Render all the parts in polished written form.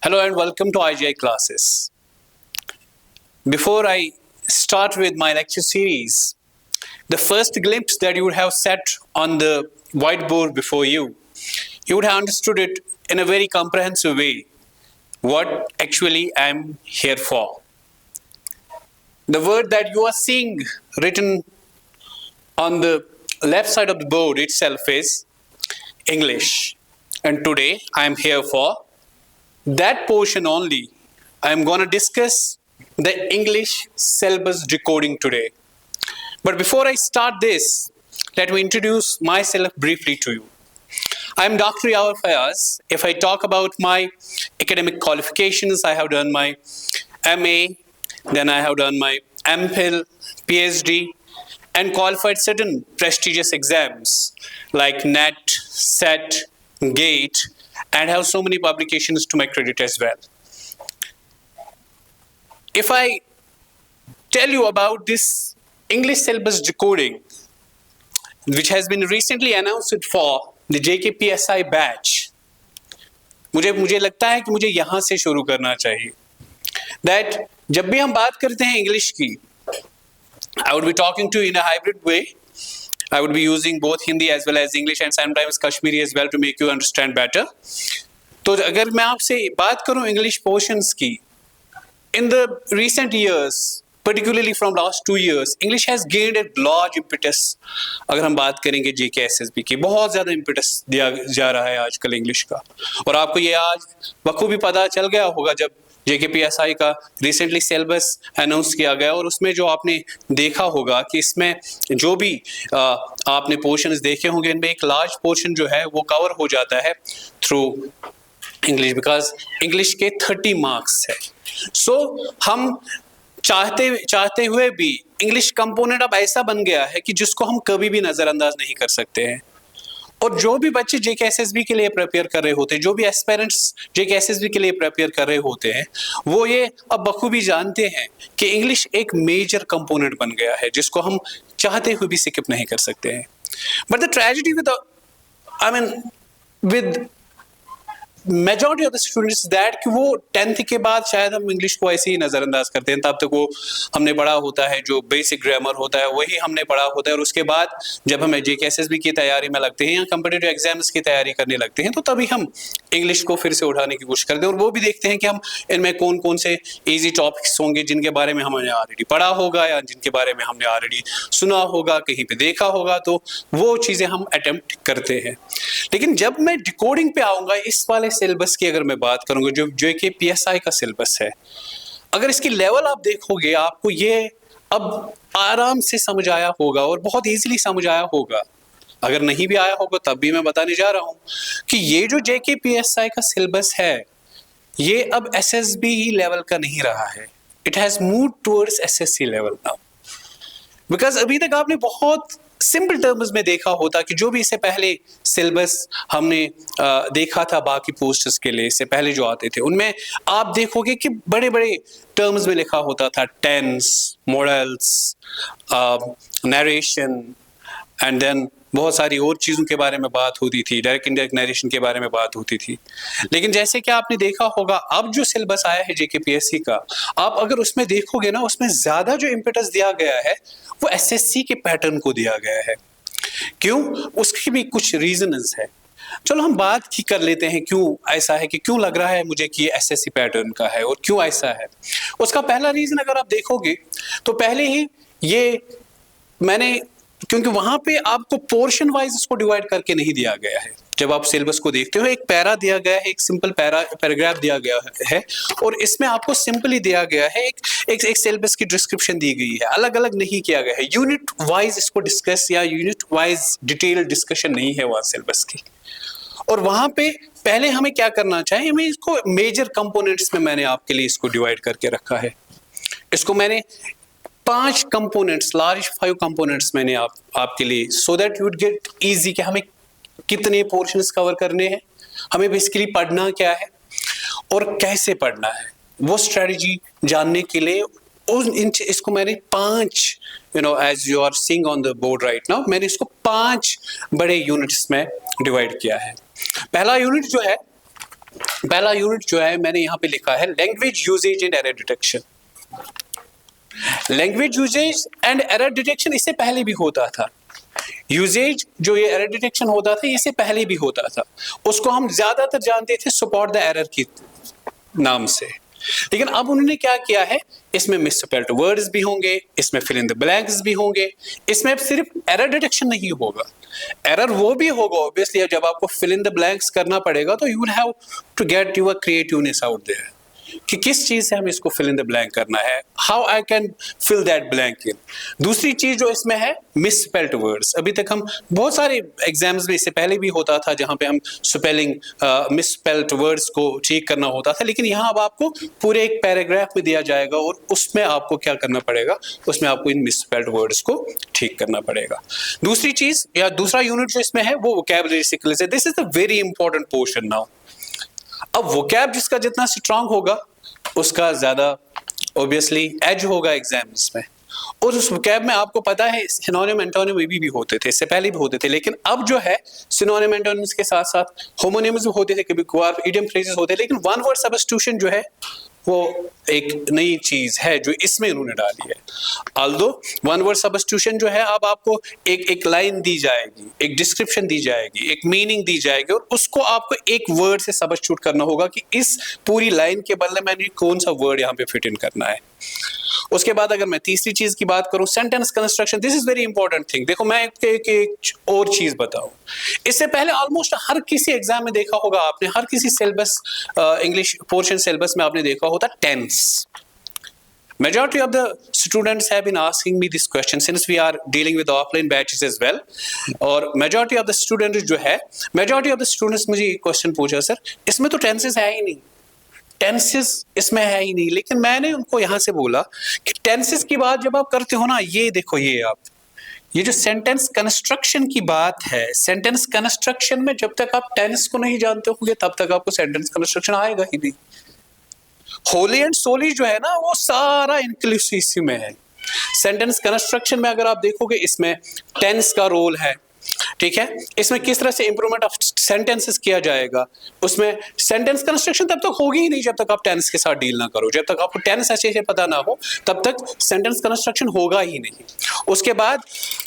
Hello and welcome to IGI classes. Before I start with my lecture series, the first glimpse that you would have set on the whiteboard before you would have understood it in a very comprehensive way, what actually I'm here for. The word that you are seeing written on the left side of the board itself is English. And today I'm here for that portion only. I'm going to discuss the English syllabus decoding today. But before I start this, let me introduce myself briefly to you. I'm Dr. Yawar Fayaz. If I talk about my academic qualifications, I have done my MA, then I have done my MPhil, PhD, and qualified certain prestigious exams like NET, SET, GATE, and have so many publications to my credit as well. If I tell you about this English syllabus decoding, which has been recently announced for the JKPSI batch, मुझे लगता है कि मुझे यहाँ से शुरू करना चाहिए. That जब भी हम बात करते हैं इंग्लिश की, I would be talking to you in a hybrid way. I would be using both Hindi as well as English and sometimes Kashmiri as well to make you understand better. तो अगर मैं आपसे बात करूं English portions की, in the recent years, particularly from last 2 years, English has gained a large impetus. अगर हम बात करेंगे JKSSB की, बहुत ज़्यादा impetus दिया जा रहा है आजकल इंग्लिश का. और आपको ये आज बखूबी पता चल गया होगा जब JKPSI का रिसेंटली सिलेबस अनाउंस किया गया और उसमें जो आपने देखा होगा कि इसमें जो भी आपने पोर्शंस देखे होंगे, इनमें एक लार्ज पोर्शन जो है वो कवर हो जाता है थ्रू इंग्लिश, बिकॉज इंग्लिश के 30 मार्क्स है. सो हम चाहते हुए भी इंग्लिश कंपोनेंट अब ऐसा बन गया है कि जिसको हम कभी भी नज़रअंदाज नहीं कर सकते हैं. और जो भी बच्चे JKSSB के लिए प्रिपेयर कर रहे होते हैं, जो भी एस्पिरेंट्स JKSSB के लिए प्रिपेयर कर रहे होते हैं, वो ये अब बखूबी जानते हैं कि इंग्लिश एक मेजर कंपोनेंट बन गया है जिसको हम चाहते हुए भी स्किप नहीं कर सकते हैं. But the tragedy with majority of the students that कि वो 10th के बाद शायद हम इंग्लिश को ऐसे ही नज़रअंदाज करते हैं. तब तक वो हमने पढ़ा होता है, जो बेसिक ग्रामर होता है वही हमने पढ़ा होता है, और उसके बाद जब हम JKSSB की तैयारी में लगते हैं या कम्पिटिटिव एग्जाम्स की तैयारी करने लगते हैं तो तभी हम इंग्लिश को फिर से उठाने की कोशिश करते हैं. और वो भी देखते हैं कि हम इनमें कौन कौन से ईजी टॉपिक्स होंगे जिनके बारे में हमने ऑलरेडी पढ़ा होगा या जिनके बारे में हमने ऑलरेडी सुना होगा, कहीं पर देखा होगा, तो वो चीज़ें हम अटेम्प्ट करते हैं. लेकिन जब मैं डिकोडिंग पे आऊँगा, इस वाले सिलेबस की अगर मैं बात करूंगा जो JKPSI का सिलेबस है, अगर इसकी लेवल आप देखोगे आपको ये अब आराम से समझ आया होगा और बहुत इजीली समझ आया होगा. अगर नहीं भी आया होगा तब भी मैं बताने जा रहा हूं कि ये जो JKPSI का सिलेबस है ये अब SSB लेवल का नहीं रहा है. It has moved towards SSC level now. Because अभी तक आपने बहुत सिंपल टर्म्स में देखा होता कि जो भी इससे पहले सिलेबस हमने देखा था बाकी पोस्ट्स के लिए, इससे पहले जो आते थे, उनमें आप देखोगे कि बड़े बड़े टर्म्स में लिखा होता था tense, modals, narration, and then बहुत सारी और चीज़ों के बारे में बात होती थी, डायरेक्ट इनडायरेक्ट नरेशन के बारे में बात होती थी. लेकिन जैसे कि आपने देखा होगा अब जो सिलेबस आया है JKPSC का, आप अगर उसमें देखोगे ना, उसमें ज़्यादा जो इम्पेटस दिया गया है वो SSC के पैटर्न को दिया गया है. क्यों? उसकी भी कुछ रीजंस है. चलो हम बात ही कर लेते हैं क्यों ऐसा है, कि क्यों लग रहा है मुझे कि ये SSC पैटर्न का है और क्यों ऐसा है. उसका पहला रीज़न अगर आप देखोगे तो पहले ही ये मैंने, क्योंकि वहां पे आपको पोर्शन वाइज इसको डिवाइड करके नहीं दिया गया है. जब आप सिलेबस को देखते हो, एक पैरा दिया गया है, एक सिंपल पैराग्राफ दिया गया है, और इसमें आपको सिंपली दिया गया है एक सिलेबस की डिस्क्रिप्शन दी गई है. अलग अलग नहीं किया गया है, यूनिट वाइज इसको डिस्कस या यूनिट वाइज डिटेल डिस्कशन नहीं है वहाँ सिलेबस की. और वहां पे पहले हमें क्या करना चाहिए, हमें इसको मेजर कंपोनेंट्स में मैंने आपके लिए इसको डिवाइड करके रखा है. इसको मैंने 5 कंपोनेंट्स, लार्ज 5 कंपोनेंट्स मैंने आपके लिए, so that you would get easy कि हमें कितने पोर्शंस कवर करने हैं, हमें बेसिकली पढ़ना क्या है और कैसे पढ़ना है, वो स्ट्रेटजी जानने के लिए इसको मैंने 5, as you are seeing on the board right now, मैंने इसको 5 बड़े यूनिट्स में डिवाइड किया है. पहला यूनिट जो है पहला यूनिट जो है मैंने यहाँ पे लिखा है language usage and error detection. Language usage and error detection इससे पहले भी होता था। यूजेज जो ये एरर डिटेक्शन होता था इससे पहले भी होता था, उसको हम ज्यादातर जानते थे सपोर्ट द एरर की नाम से। लेकिन अब उन्होंने क्या किया है, इसमें मिसस्पेल्ड वर्ड्स भी होंगे, इसमें फिल इन द ब्लैंक्स भी होंगे, इसमें सिर्फ एरर डिटेक्शन नहीं होगा, एरर वो भी होगा ऑब्वियसली। जब आपको फिल इन द ब्लैंक्स करना पड़ेगा तो you will have to get your creativeness out there कि किस चीज से हमें इसको फिल इन द ब्लैंक करना है, how I can fill that blank in. दूसरी चीज जो इसमें है मिसस्पेल्ड वर्ड्स। अभी तक हम बहुत सारे एग्जाम्स में, इससे पहले भी होता था जहां पे हम स्पेलिंग मिसस्पेल्ड वर्ड्स को ठीक करना होता था, लेकिन यहाँ अब आपको पूरे एक पैराग्राफ में दिया जाएगा और उसमें आपको क्या करना पड़ेगा, उसमें आपको इन मिसस्पेल्ड वर्ड्स को ठीक करना पड़ेगा। दूसरी चीज या दूसरा यूनिट जो इसमें है वो वोकैबुलरी सिक्वेंस है। This is the very important portion now. अब वोकैब जिसका जितना स्ट्रांग होगा उसका ज्यादा ऑब्वियसली एज होगा एग्जाम्स में। और उस वोकैब में आपको पता है सिनोनिम एंटोनिम भी होते थे, इससे पहले भी होते थे, लेकिन अब जो है सिनोनिम एंटोनिम्स के साथ साथ होमोनिम्स भी होते थे, कभी कभार इडियम फ्रेजेस होते थे, लेकिन वन वर्ड सब्स्टिट्यूशन जो है वो एक नई चीज है जो इसमें उन्होंने डाली है। आल्दो वन वर्ड सब्स्टिट्यूशन जो है, अब आपको एक लाइन दी जाएगी, एक डिस्क्रिप्शन दी जाएगी, एक मीनिंग दी जाएगी और उसको आपको एक वर्ड से सब्स्टिट्यूट करना होगा कि इस पूरी लाइन के बदले मैंने कौन सा वर्ड यहाँ पे फिट इन करना है। उसके बाद अगर मैं तीसरी चीज की बात करूं, sentence construction, this is very important thing. देखो मैं एक और चीज बताऊं, इससे पहले ऑलमोस्ट हर किसी एग्जाम में देखा होगा आपने, हर किसी सिलेबस इंग्लिश पोर्शन सिलेबस में आपने देखा होता tense. Majority of the students have been asking me this question since we are dealing with offline batches as well. और majority of the students जो है, majority of the students मुझे ये question पूछा, सर इसमें तो टेंसेस है ही नहीं, टेंसेस इसमें है ही नहीं। लेकिन मैंने उनको यहां से बोला कि टेंसेस की बात जब आप करते हो ना, ये देखो ये जो सेंटेंस कंस्ट्रक्शन की बात है, सेंटेंस कंस्ट्रक्शन में जब तक आप टेंस को नहीं जानते होंगे तब तक आपको सेंटेंस कंस्ट्रक्शन आएगा ही नहीं। होली एंड सोली जो है ना वो सारा इंक्लूसिव में है। सेंटेंस कंस्ट्रक्शन में अगर आप देखोगे इसमें टेंस का रोल है, ठीक है, इसमें किस तरह से इंप्रूवमेंट ऑफ सेंटेंसेस किया जाएगा, उसमें सेंटेंस कंस्ट्रक्शन तब तक होगी ही नहीं जब तक आप टेंस के साथ डील ना करो। जब तक आपको टेंस अच्छे से पता ना हो तब तक सेंटेंस कंस्ट्रक्शन होगा ही नहीं। उसके बाद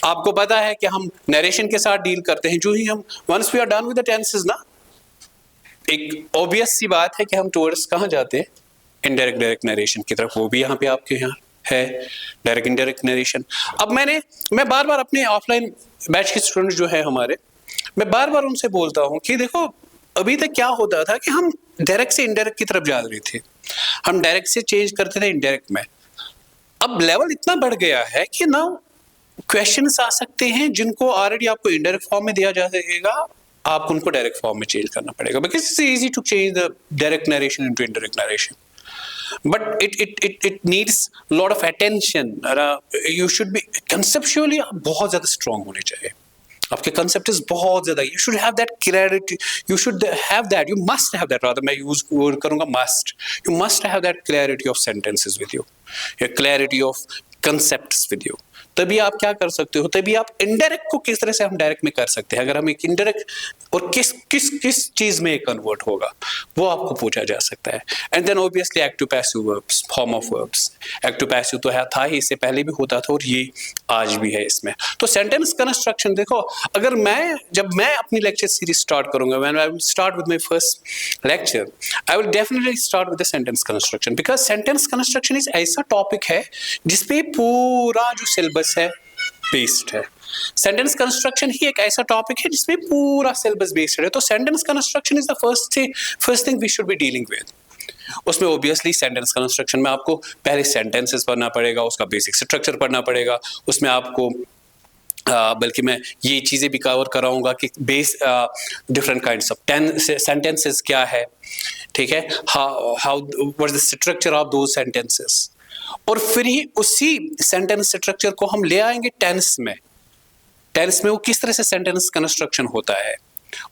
आपको पता है कि हम नरेशन के साथ डील करते हैं। जो ही हम once we are done with the tenses ना, एक ऑब्वियस सी बात है कि हम टुवर्ड्स कहाँ जाते हैं, इनडायरेक्ट डायरेक्ट नरेशन की तरफ। वो भी यहाँ पे आपके यहाँ है डायरेक्ट इनडायरेक्ट नरेशन। अब मैं बार बार अपने ऑफलाइन बैच के स्टूडेंट जो है हमारे, मैं बार बार उनसे बोलता हूँ कि देखो अभी तक क्या होता था कि हम डायरेक्ट से इनडायरेक्ट की तरफ जा रहे थे, हम डायरेक्ट से चेंज करते थे इनडायरेक्ट में। अब लेवल इतना बढ़ गया है कि ना क्वेश्चंस आ सकते हैं जिनको ऑलरेडी आपको इनडायरेक्ट फॉर्म में दिया जा सकेगा, आप उनको डायरेक्ट फॉर्म में चेंज करना पड़ेगा, because it's easy to change the direct narration into indirect narration, but it needs a lot of attention. You should be conceptually बहुत ज़्यादा strong होने चाहिए, आपके concept बहुत ज़्यादा, you should have that clarity, you should have that, you must have that, rather मैं use word करूँगा must, you must have that clarity of sentences with you, a clarity of concepts with you। तभी आप क्या कर सकते हो, तभी आप इनडायरेक्ट को किस तरह से हम डायरेक्ट में कर सकते हैं। अगर हम एक इनडायरेक्ट और किस चीज में कन्वर्ट होगा वो आपको पूछा जा सकता है। And then obviously active passive verbs, form of verbs. Active passive तो है, था ही, इससे पहले भी होता था और ये आज भी है इसमें। तो सेंटेंस कंस्ट्रक्शन देखो, अगर जब मैं अपनी लेक्चर सीरीज स्टार्ट करूंगा, when I will start with my first lecture, I will definitely start with the sentence construction, because sentence construction is ऐसा टॉपिक है जिसपे पूरा जो सिलेबस है बेस्ड है। सेंटेंस कंस्ट्रक्शन ही एक ऐसा टॉपिक है जिसमें पूरा सिलेबस बेस्ड है। तो sentence construction is the first thing we should be dealing with. उसमें ऑब्वियसली सेंटेंस कंस्ट्रक्शन में आपको पहले सेंटेंसेस पढ़ना पड़ेगा, उसका बेसिक स्ट्रक्चर पढ़ना पड़ेगा, उसमें आपको बल्कि मैं ये चीज़ें भी कवर कराऊंगा कि डिफरेंट काइंड्स ऑफ सेंटेंसेस क्या है, ठीक है, how what is the structure of those sentences. और फिर ही उसी सेंटेंस स्ट्रक्चर को हम ले आएंगे टेंस में। टेंस में वो किस तरह से सेंटेंस कंस्ट्रक्शन होता है,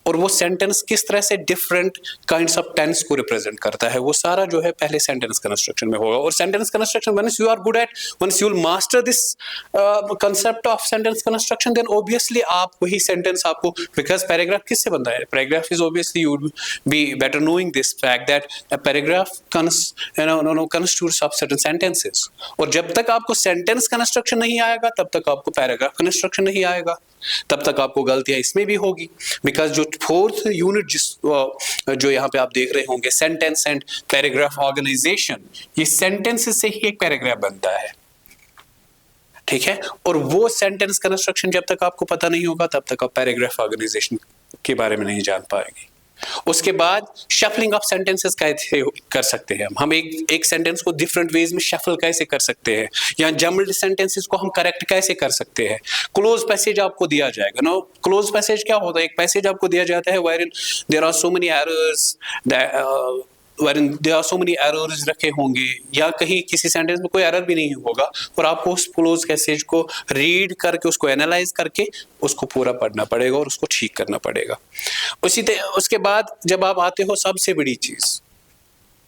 और वो सेंटेंस किस तरह से डिफरेंट काइंड्स ऑफ टेंस को रिप्रेजेंट करता है, वो सारा जो है पहले सेंटेंस कंस्ट्रक्शन में होगा। और sentence construction once you are good at, once you will master this concept of sentence construction, then obviously आप वही सेंटेंस आपको, बिकॉज पैराग्राफ किससे बनता है, paragraph is obviously you be better knowing this fact that a paragraph constitutes of certain sentences. और जब तक आपको सेंटेंस कंस्ट्रक्शन नहीं आएगा तब तक आपको पैराग्राफ कंस्ट्रक्शन नहीं आएगा, तब तक आपको गलतियां इसमें भी होगी। बिकॉज जो फोर्थ यूनिट जो यहाँ पे आप देख रहे होंगे, सेंटेंस एंड पैराग्राफ ऑर्गेनाइजेशन, ये सेंटेंस से ही एक पैराग्राफ बनता है, ठीक है। और वो सेंटेंस कंस्ट्रक्शन जब तक आपको पता नहीं होगा तब तक आप पैराग्राफ ऑर्गेनाइजेशन के बारे में नहीं जान पाएंगे। उसके बाद शफलिंग ऑफ सेंटेंसेस कैसे कर सकते हैं हम एक सेंटेंस को डिफरेंट वेज में शफल कैसे कर सकते हैं, या जम्बल्ड सेंटेंसेस को हम करेक्ट कैसे कर सकते हैं। क्लोज पैसेज आपको दिया जाएगा ना, क्लोज पैसेज क्या होता है, एक पैसेज आपको दिया जाता है wherein there are so many errors, wherein there are so many errors रखे होंगे, या कहीं किसी सेंटेंस में कोई एरर भी नहीं होगा, और आपको उस क्लोज पैसेज को रीड करके उसको एनालाइज करके उसको पूरा पढ़ना पड़ेगा और उसको ठीक करना पड़ेगा। उसके बाद जब आप आते हो सबसे बड़ी चीज,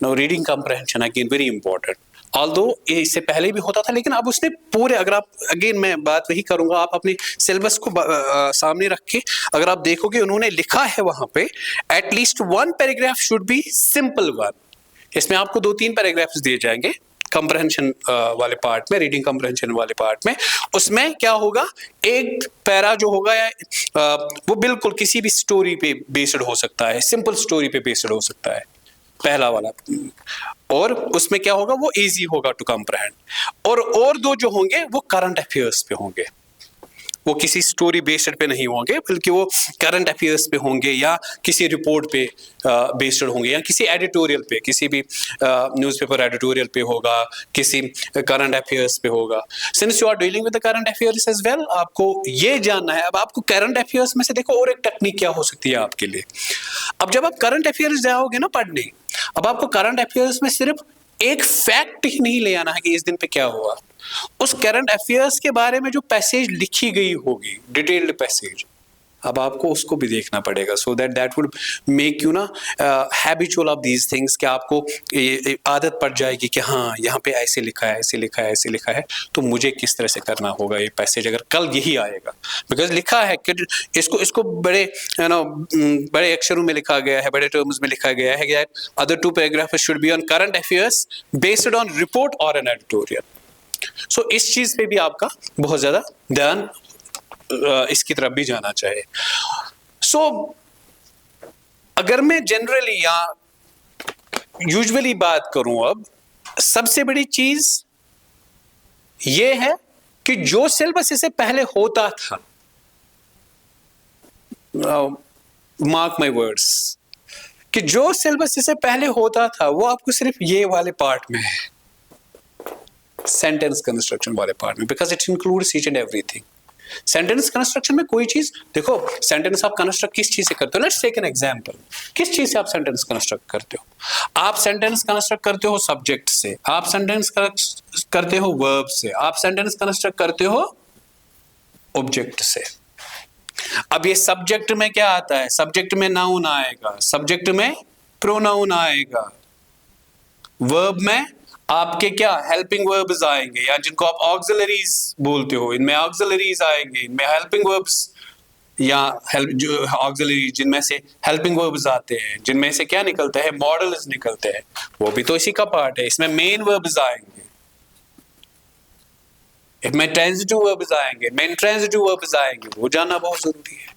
no reading comprehension, again very important. Although इससे पहले भी होता था, लेकिन अब उसने पूरे, अगर आप अगेन मैं बात वही करूंगा, आप अपने सिलेबस को सामने रख के अगर आप देखोगे, उन्होंने लिखा है वहां पे at least one paragraph should be simple one. इसमें आपको 2-3 पैराग्राफ्स दिए जाएंगे कॉम्प्रहेंशन वाले पार्ट में, रीडिंग कॉम्प्रहेंशन वाले पार्ट में। उसमें क्या होगा, एक पैरा जो होगा वो बिल्कुल किसी भी स्टोरी पे बेस्ड हो सकता है, सिंपल स्टोरी पे बेस्ड हो सकता है, पहला वाला। और उसमें क्या होगा, वो इजी होगा टू कॉम्प्रहेंड। और 2 जो होंगे वो करंट अफेयर्स पे होंगे, वो किसी स्टोरी बेस्ड पे नहीं होंगे, बल्कि वो करंट अफेयर्स पे होंगे, या किसी रिपोर्ट पे बेस्ड होंगे, या किसी एडिटोरियल पे, किसी भी न्यूज़पेपर एडिटोरियल पे होगा, किसी करंट अफेयर्स पे होगा। Since you are dealing with the current affairs as well, आपको ये जानना है। अब आपको करंट अफेयर्स में से देखो और एक टेक्निक क्या हो सकती है आपके लिए। अब जब आप करंट अफेयर्स जाओगे ना पढ़ने, अब आपको करंट अफेयर्स में सिर्फ एक फैक्ट ही नहीं ले आना है कि इस दिन पे क्या हुआ, उस करंट अफेयर्स के बारे में जो पैसेज लिखी गई होगी, डिटेल्ड पैसेज, अब आपको उसको भी देखना पड़ेगा, so that would make you ना हैबिचुअल ऑफ दीज थिंग्स, कि आपको ये आदत पड़ जाएगी कि हाँ यहाँ पे ऐसे लिखा है, ऐसे लिखा है, ऐसे लिखा है, तो मुझे किस तरह से करना होगा ये पैसेज अगर कल यही आएगा। बिकॉज लिखा है कि इसको बड़े बड़े अक्षरों में लिखा गया है, बड़े टर्म्स में लिखा गया है कि other 2 paragraphs should be on current affairs based on report और एन एडिटोरियल। सो इस चीज पे भी आपका बहुत ज्यादा ध्यान इसकी तरफ भी जाना चाहिए। सो अगर मैं जनरली या यूजुअली बात करूं, अब सबसे बड़ी चीज ये है कि जो सिलेबस इससे पहले होता था, मार्क माय वर्ड्स, कि जो सिलेबस इससे पहले होता था वो आपको सिर्फ ये वाले पार्ट में है, सेंटेंस कंस्ट्रक्शन वाले पार्ट में, because it includes each and everything. Sentence construction में कोई चीज देखो, सेंटेंस आप कंस्ट्रक्ट किस चीज से करते हो, लेट्स टेक एन एग्जांपल। किस चीज से आप सेंटेंस कंस्ट्रक्ट करते हो? आप सेंटेंस कंस्ट्रक्ट करते हो सब्जेक्ट से, आप सेंटेंस करते हो वर्ब से, आप सेंटेंस कंस्ट्रक्ट करते हो ऑब्जेक्ट से। अब ये सब्जेक्ट में क्या आता है? सब्जेक्ट में नाउन आएगा, सब्जेक्ट में प्रोनाउन आएगा, वर्ब में आपके क्या हेल्पिंग वर्ब्स आएंगे, या जिनको आप ऑक्सिलरीज बोलते हो, इनमें ऑक्सिलरीज आएंगे, इनमें हेल्पिंग वर्ब्स या जो ऑक्सिलरी, जिनमें से हेल्पिंग वर्ब्स आते हैं, जिनमें से क्या निकलता है, मॉडल्स निकलते हैं, वो भी तो इसी का पार्ट है। इसमें मेन वर्ब्स आएंगे, इसमें ट्रांजिटिव वर्ब्स आएंगे, मेन ट्रांजिटिव वर्ब्स आएंगे, वो जानना बहुत जरूरी है।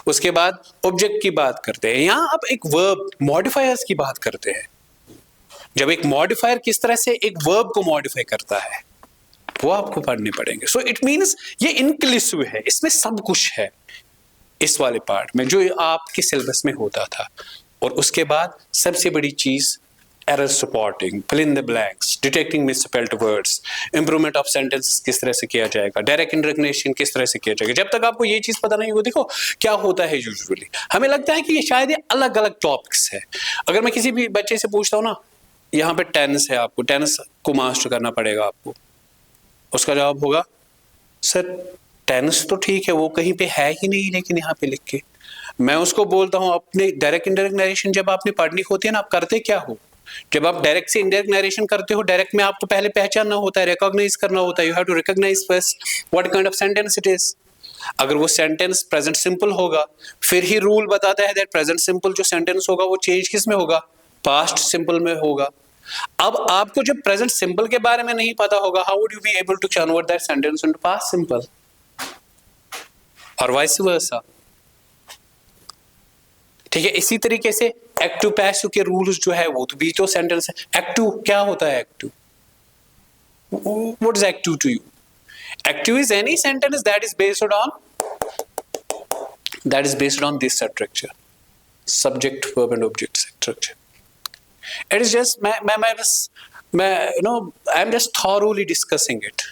उसके बाद ऑब्जेक्ट की बात करते हैं, यहां अब एक वर्ब मॉडिफायर्स की बात करते हैं। जब एक मॉडिफायर किस तरह से एक वर्ब को मॉडिफाई करता है, वो आपको पढ़ने पड़ेंगे। सो इट मींस ये इंक्लूसिव है, इसमें सब कुछ है इस वाले पार्ट में जो आपके सिलेबस में होता था। और उसके बाद सबसे बड़ी चीज error supporting, fill in the blanks, detecting misspelled words, improvement of sentences किस तरह से किया जाएगा, डायरेक्ट इंटरग्रेशन किस तरह से किया जाएगा। जब तक आपको ये चीज पता नहीं हो, देखो क्या होता है यूजुअली हमें लगता है कि ये शायद ये अलग अलग टॉपिक्स है। अगर मैं किसी भी बच्चे से पूछता हूँ ना, यहाँ पे टेंस है, आपको टेंस को मास्टर करना पड़ेगा आपको, उसका जवाब होगा सर टेंस तो ठीक है, वो कहीं पे है ही नहीं, लेकिन यहाँ पे लिख के। मैं उसको बोलता हूँ अपने डायरेक्ट इंडायरेक्ट नरेशन जब आपने पढ़नी होती है ना, आप करते क्या हो? जब आप डायरेक्ट से इंडायरेक्ट नरेशन करते हो, डायरेक्ट में आपको पहले पहचानना होता है, रिकॉग्नाइज करना होता है, you have to recognise first what kind of sentence it is. अगर वो सेंटेंस प्रेजेंट सिंपल होगा, फिर ही रूल बताता है दैट प्रेजेंट सिंपल जो सेंटेंस होगा वो चेंज किस में होगा? पास्ट सिंपल में होगा। अब आपको जब प्रेजेंट सिंपल के बारे में नहीं पता होगा, how would you be able to convert that sentence into past simple और वाइस वर्सा? ठीक है, इसी तरीके से एक्टिव पैसिव के रूल्स जो है वो तो भी तो सेंटेंस है। एक्टिव क्या होता है? Active, what is active to you? Active is any sentence that is based on this structure, subject, verb and object structure. It is just I'm just thoroughly discussing it.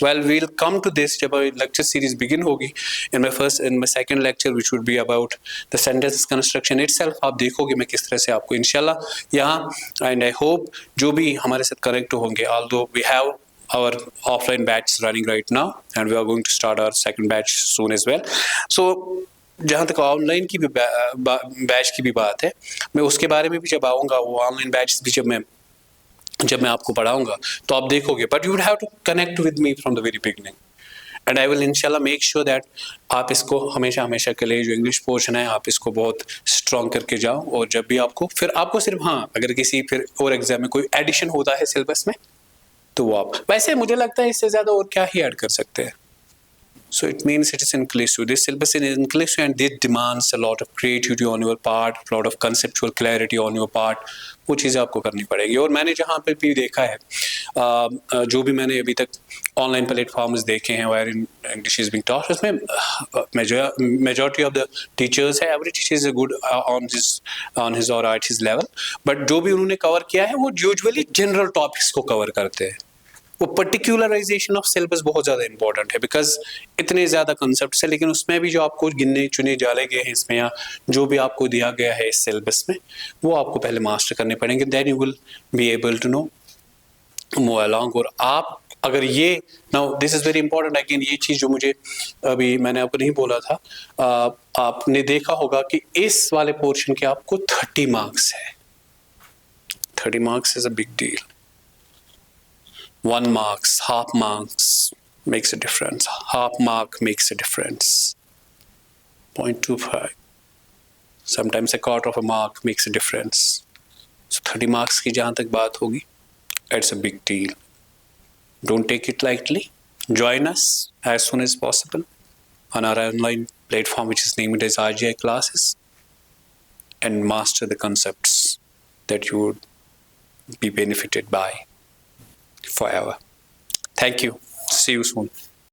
Well, we'll come to this जब lecture series begin होगी. In my second lecture, which would be about the sentence construction itself, आप देखोगे मैं किस तरह से आपको इंशाल्लाह यहाँ, and I hope जो भी हमारे साथ connect होंगे, although we have our offline batch running right now and we are going to start our second batch soon as well. So जहाँ तक ऑनलाइन की भी बैच की भी बात है, मैं उसके बारे में भी जब आऊँगा, वो ऑनलाइन बैच भी जब मैं आपको पढ़ाऊंगा तो आप देखोगे, but you would have to connect with me from the very beginning and I will इंशाल्लाह मेक श्योर दैट आप इसको हमेशा के लिए जो इंग्लिश पोर्शन है आप इसको बहुत स्ट्रॉन्ग करके जाओ। और जब भी आपको सिर्फ हाँ, अगर किसी फिर और एग्जाम में कोई एडिशन होता है सिलेबस में तो वो आप, वैसे मुझे लगता है इससे ज्यादा और क्या ही ऐड कर सकते हैं। So it means it is inclusive. This syllabus is inclusive and it demands a lot of creativity on your part, a lot of conceptual clarity on your part. वो चीज़ें आपको करनी पड़ेगी। और मैंने जहाँ पे भी देखा है, जो भी मैंने अभी तक ऑनलाइन प्लेटफॉर्म्स देखे हैं where English is being taught, उसमें majority of the teachers है, every teacher is good on his or at his level, but जो भी उन्होंने कवर किया है वो usually general topics को कवर करते हैं। वो पर्टिकुलराइजेशन ऑफ सिलेबस बहुत ज़्यादा इंपॉर्टेंट है, बिकॉज इतने ज़्यादा कंसेप्ट है, लेकिन उसमें भी जो आपको गिनने चुने डाले गए हैं इसमें, या जो भी आपको दिया गया है इस सिलेबस में, वो आपको पहले मास्टर करने पड़ेंगे, then you will be able to know move along. और आप अगर ये now this is very important again, ये चीज़ जो मुझे अभी मैंने आपको नहीं बोला था, आपने देखा होगा कि इस वाले पोर्शन के आपको 30 मार्क्स है। 30 marks is a big deal. 1 marks, half marks makes a difference. Half mark makes a difference. 0.25. Sometimes a quarter of a mark makes a difference. So 30 marks की जहाँ तक बात होगी, it's a big deal. Don't take it lightly. Join us as soon as possible on our online platform, which is named as RGI classes, and master the concepts that you would be benefited by forever. Thank you. See you soon.